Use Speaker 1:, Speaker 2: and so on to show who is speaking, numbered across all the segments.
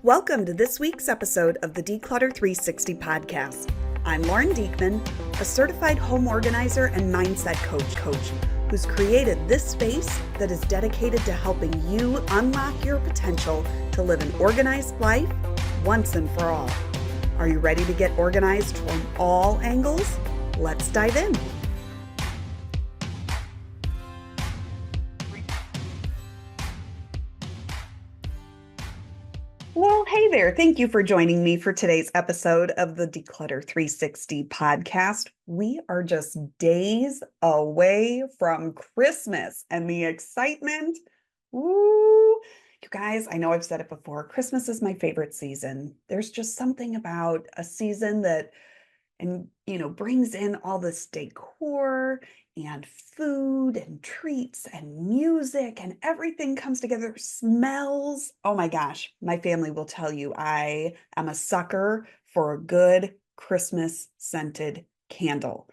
Speaker 1: Welcome to this week's episode of the Declutter 360 podcast. I'm Lauren Diekman, a certified home organizer and mindset coach who's created this space that is dedicated to helping you unlock your potential to live an organized life once and for all. Are you ready to get organized from all angles? Let's dive in. Well, hey there. Thank you for joining me for today's episode of the Declutter 360 podcast. We are just days away from Christmas and the excitement. Woo! You guys, I know I've said it before. Christmas is my favorite season. There's just something about a season that brings in all this decor and food and treats and music, and everything comes together. Smells. Oh my gosh, my family will tell you I am a sucker for a good Christmas scented candle.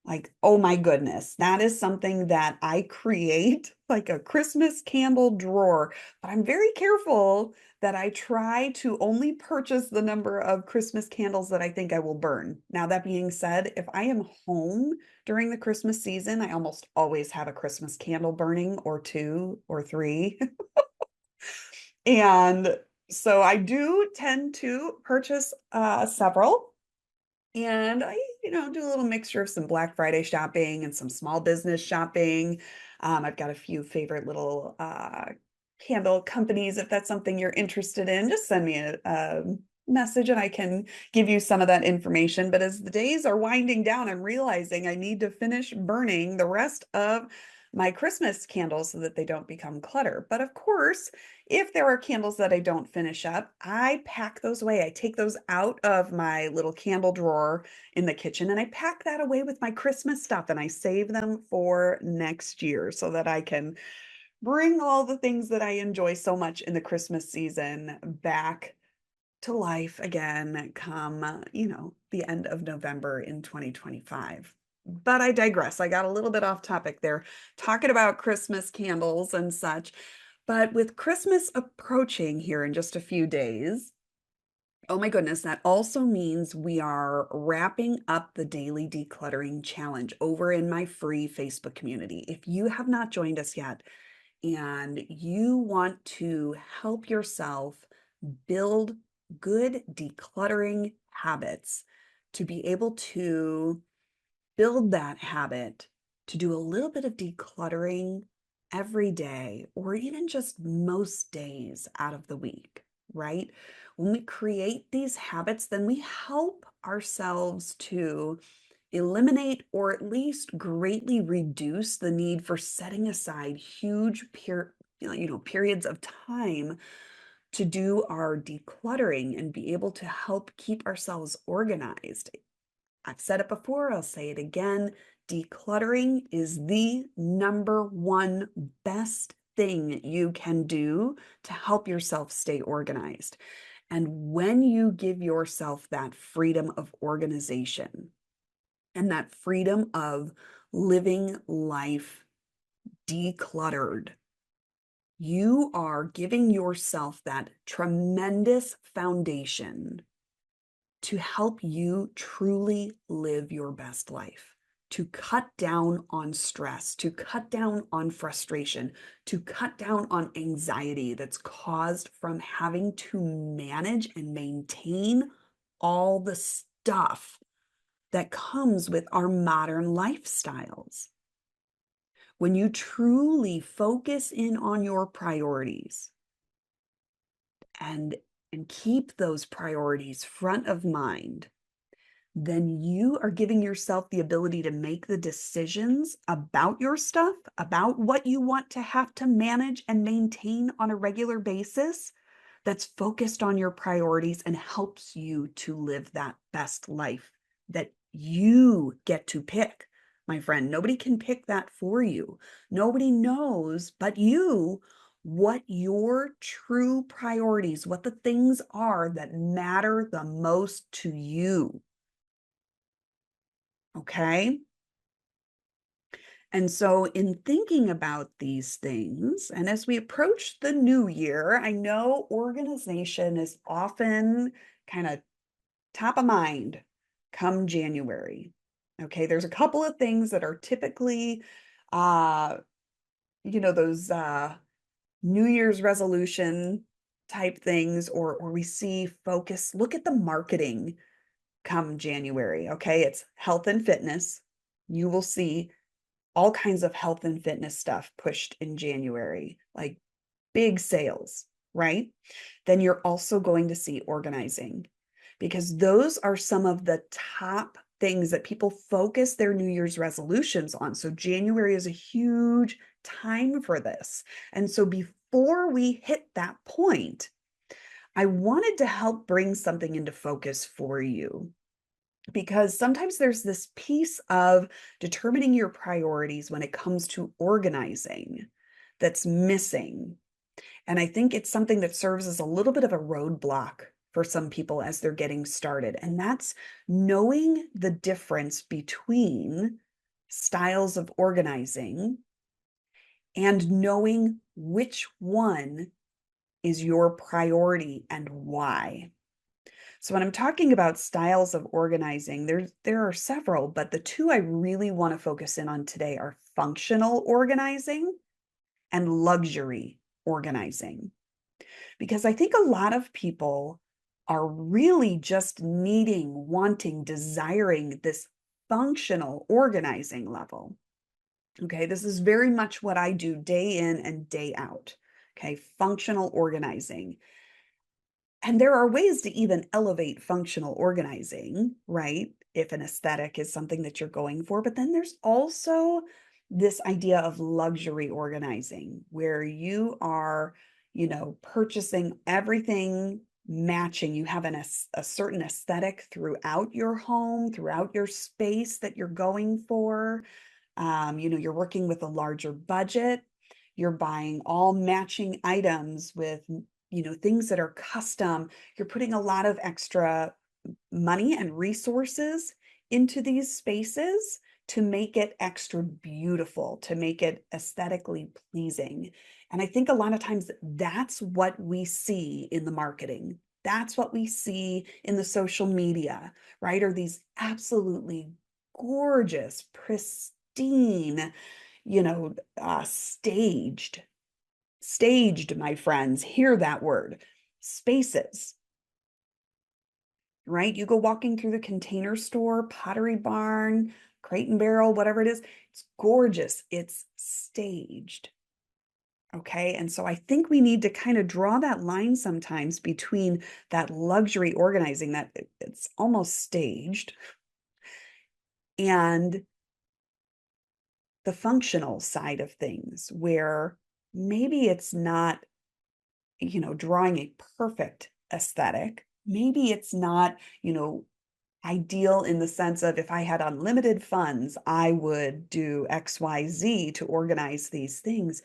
Speaker 1: Like, oh my goodness, that is something that I create, like a Christmas candle drawer. But I'm very careful that I try to only purchase the number of Christmas candles that I think I will burn. Now, that being said, if I am home during the Christmas season, I almost always have a Christmas candle burning, or two or three. And so I do tend to purchase several. And I, do a little mixture of some Black Friday shopping and some small business shopping. I've got a few favorite little candle companies. If that's something you're interested in, just send me a message and I can give you some of that information. But as the days are winding down, I'm realizing I need to finish burning the rest of my Christmas candles so that they don't become clutter. But of course, if there are candles that I don't finish up, I pack those away. I take those out of my little candle drawer in the kitchen and I pack that away with my Christmas stuff and I save them for next year so that I can bring all the things that I enjoy so much in the Christmas season back to life again come, the end of November in 2025. But I digress. I got a little bit off topic there, talking about Christmas candles and such. But with Christmas approaching here in just a few days, oh my goodness, that also means we are wrapping up the Daily Decluttering Challenge over in my free Facebook community. If you have not joined us yet and you want to help yourself build good decluttering habits, to be able to build that habit, to do a little bit of decluttering every day, or even just most days out of the week, right? When we create these habits, then we help ourselves to eliminate or at least greatly reduce the need for setting aside huge periods of time to do our decluttering and be able to help keep ourselves organized. I've said it before, I'll say it again. Decluttering is the number one best thing you can do to help yourself stay organized. And when you give yourself that freedom of organization and that freedom of living life decluttered, you are giving yourself that tremendous foundation to help you truly live your best life, to cut down on stress, to cut down on frustration, to cut down on anxiety that's caused from having to manage and maintain all the stuff that comes with our modern lifestyles. When you truly focus in on your priorities and keep those priorities front of mind, then you are giving yourself the ability to make the decisions about your stuff, about what you want to have to manage and maintain on a regular basis, that's focused on your priorities and helps you to live that best life that you get to pick. My friend, nobody can pick that for you. Nobody knows but you what your true priorities, what the things are that matter the most to you. Okay? And so, in thinking about these things, and as we approach the new year, I know organization is often kind of top of mind come January. Okay, there's a couple of things that are typically, uh, those New Year's resolution type things, or we see focus. Look at the marketing come January. Okay, it's health and fitness. You will see all kinds of health and fitness stuff pushed in January, like big sales, right? Then you're also going to see organizing because those are some of the top things that people focus their New Year's resolutions on. So January is a huge time for this. And so before we hit that point, I wanted to help bring something into focus for you because sometimes there's this piece of determining your priorities when it comes to organizing that's missing. And I think it's something that serves as a little bit of a roadblock for some people as they're getting started. And that's knowing the difference between styles of organizing and knowing which one is your priority and why. So when I'm talking about styles of organizing, there are several, but the two I really want to focus in on today are functional organizing and luxury organizing. Because I think a lot of people are really just needing, wanting, desiring this functional organizing level. Okay, this is very much what I do day in and day out. Okay, functional organizing. And there are ways to even elevate functional organizing, right? If an aesthetic is something that you're going for. But then there's also this idea of luxury organizing where you are, purchasing everything matching. You have a certain aesthetic throughout your home, throughout your space that you're going for. You're working with a larger budget. You're buying all matching items with things that are custom. You're putting a lot of extra money and resources into these spaces to make it extra beautiful, to make it aesthetically pleasing. And I think a lot of times that's what we see in the marketing. That's what we see in the social media, right? Are these absolutely gorgeous, pristine, staged, my friends, hear that word, spaces, right? You go walking through the Container Store, Pottery Barn, Crate and Barrel, whatever it is, it's gorgeous. It's staged. Okay. And so I think we need to kind of draw that line sometimes between that luxury organizing that it's almost staged and the functional side of things where maybe it's not drawing a perfect aesthetic. Maybe it's not, ideal in the sense of if I had unlimited funds, I would do XYZ to organize these things.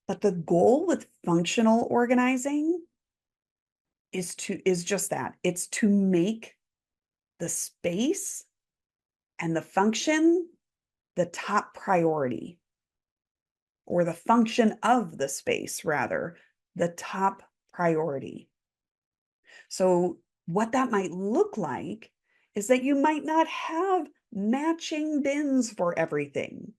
Speaker 1: But the goal with functional organizing is just that. It's to make the space and the function the top priority, or the function of the space rather, the top priority. So what that might look like is that you might not have matching bins for everything,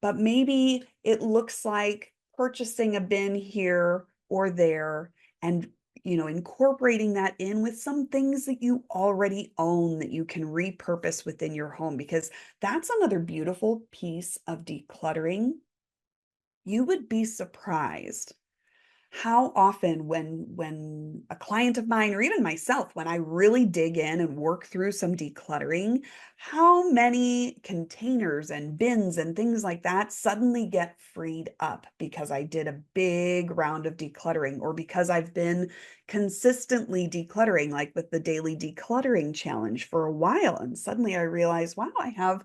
Speaker 1: but maybe it looks like purchasing a bin here or there and incorporating that in with some things that you already own that you can repurpose within your home, because that's another beautiful piece of decluttering. You would be surprised how often when a client of mine or even myself, when I really dig in and work through some decluttering, how many containers and bins and things like that suddenly get freed up because I did a big round of decluttering, or because I've been consistently decluttering, like with the daily decluttering challenge for a while. And suddenly I realized, wow, I have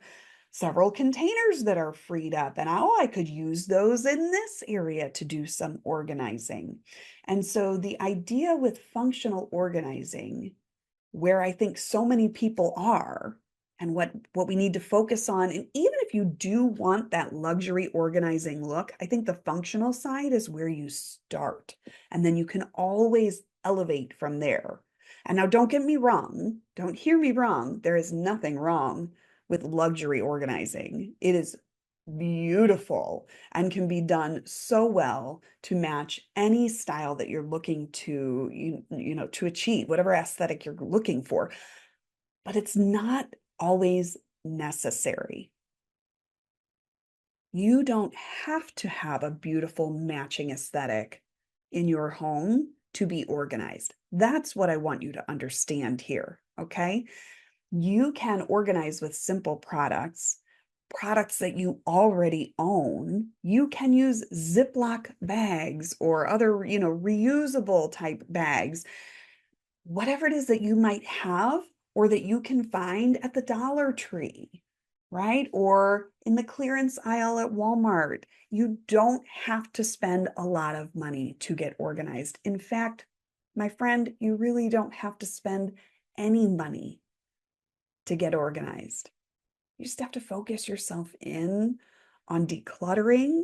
Speaker 1: several containers that are freed up, and I could use those in this area to do some organizing. And so the idea with functional organizing, where I think so many people are, and what we need to focus on. And even if you do want that luxury organizing look, I think the functional side is where you start. And then you can always elevate from there. And now don't get me wrong, don't hear me wrong. There is nothing wrong with luxury organizing. It is beautiful and can be done so well to match any style that you're looking to, to achieve, whatever aesthetic you're looking for. But it's not always necessary. You don't have to have a beautiful matching aesthetic in your home to be organized. That's what I want you to understand here, okay? You can organize with simple products that you already own. You can use Ziploc bags or other, reusable type bags. Whatever it is that you might have or that you can find at the Dollar Tree, right? Or in the clearance aisle at Walmart. You don't have to spend a lot of money to get organized. In fact, my friend, you really don't have to spend any money to get organized. You just have to focus yourself in on decluttering,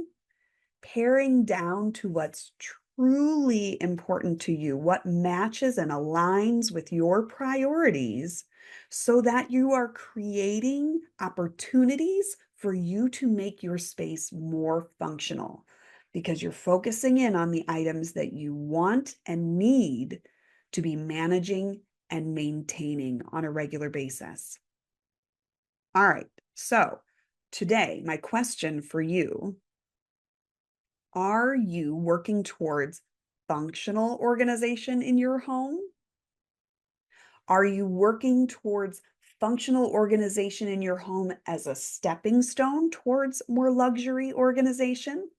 Speaker 1: paring down to what's truly important to you, what matches and aligns with your priorities, so that you are creating opportunities for you to make your space more functional, because you're focusing in on the items that you want and need to be managing and maintaining on a regular basis. All right, so today, my question for you: are you working towards functional organization in your home? Are you working towards functional organization in your home as a stepping stone towards more luxury organization?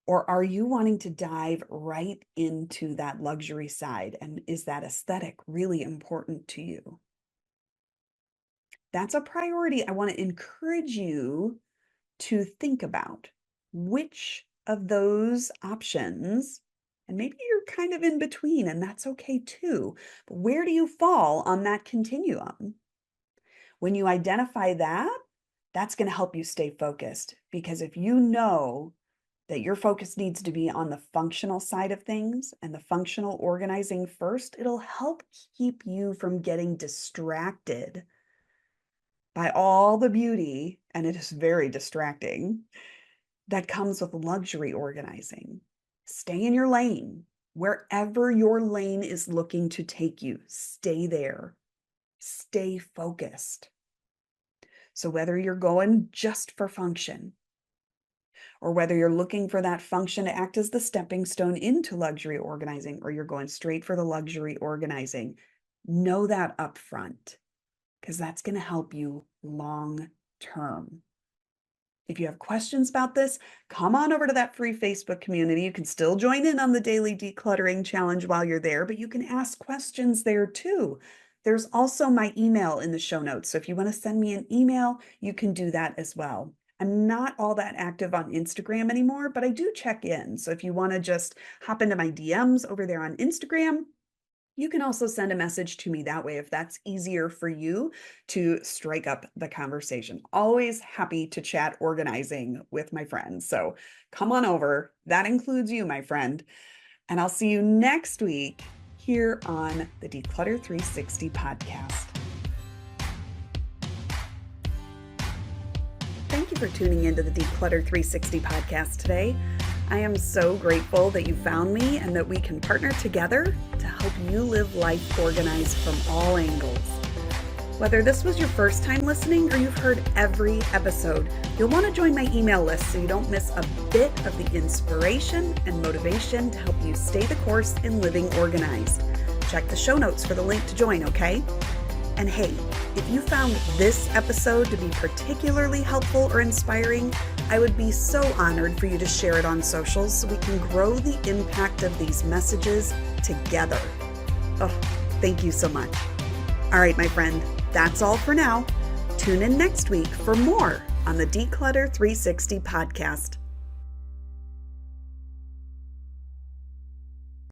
Speaker 1: Or are you wanting to dive right into that luxury side? And is that aesthetic really important to you? That's a priority I want to encourage you to think about. Which of those options, and maybe you're kind of in between, and that's okay too, but where do you fall on that continuum? When you identify that, that's going to help you stay focused, because if you know that your focus needs to be on the functional side of things and the functional organizing first, it'll help keep you from getting distracted by all the beauty, and it is very distracting, that comes with luxury organizing. Stay in your lane. Wherever your lane is looking to take you, stay there. Stay focused. So whether you're going just for function, or whether you're looking for that function to act as the stepping stone into luxury organizing, or you're going straight for the luxury organizing, know that up front, because that's going to help you long term. If you have questions about this, come on over to that free Facebook community. You can still join in on the daily decluttering challenge while you're there, but you can ask questions there too. There's also my email in the show notes. So if you want to send me an email, you can do that as well. I'm not all that active on Instagram anymore, but I do check in. So if you want to just hop into my DMs over there on Instagram, you can also send a message to me that way if that's easier for you to strike up the conversation. Always happy to chat organizing with my friends. So come on over. That includes you, my friend. And I'll see you next week here on the Declutter 360 podcast. Thank you for tuning into the Declutter 360 podcast today. I am so grateful that you found me and that we can partner together to help you live life organized from all angles. Whether this was your first time listening or you've heard every episode, you'll want to join my email list so you don't miss a bit of the inspiration and motivation to help you stay the course in living organized. Check the show notes for the link to join, okay? And hey, if you found this episode to be particularly helpful or inspiring, I would be so honored for you to share it on socials so we can grow the impact of these messages together. Oh, thank you so much. All right, my friend, that's all for now. Tune in next week for more on the Declutter 360 podcast.